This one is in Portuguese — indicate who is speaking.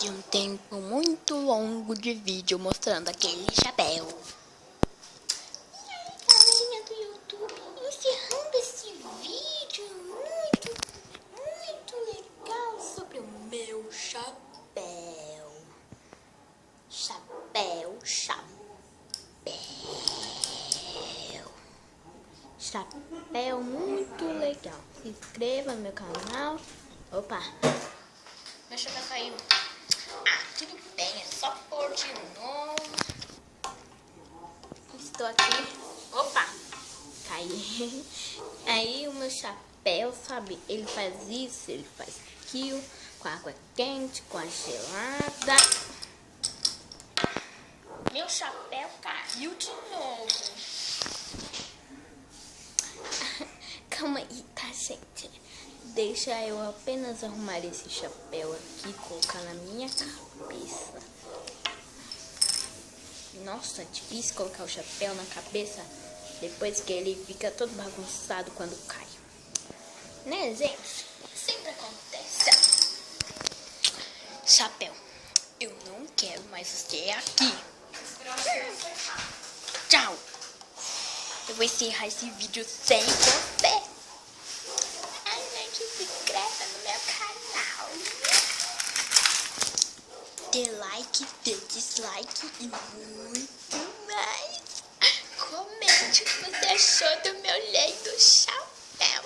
Speaker 1: de um tempo muito longo de vídeo mostrando aquele chapéu. E aí, galerinha do YouTube, encerrando esse vídeo muito legal sobre o meu chapéu. Chapéu muito legal. Se inscreva no meu canal. Opa, meu chapéu caiu. Ah, tudo bem, é só pôr de novo. Estou aqui. Opa, caí. Aí o meu chapéu, sabe, ele faz isso, ele faz aquilo, com a água quente, com a gelada. Meu chapéu caiu de novo. Calma aí, tá, gente? Deixa eu apenas arrumar esse chapéu aqui, colocar na minha cabeça. Nossa, é difícil colocar o chapéu na cabeça depois que ele fica todo bagunçado quando cai. Né, gente? Sempre acontece. Chapéu, eu não quero mais você aqui. Tchau. Eu vou encerrar esse vídeo sem você. Ai, gente, se inscreva no meu canal. Dê like, dê dislike e muito mais. Comente o que você achou do meu lindo chapéu.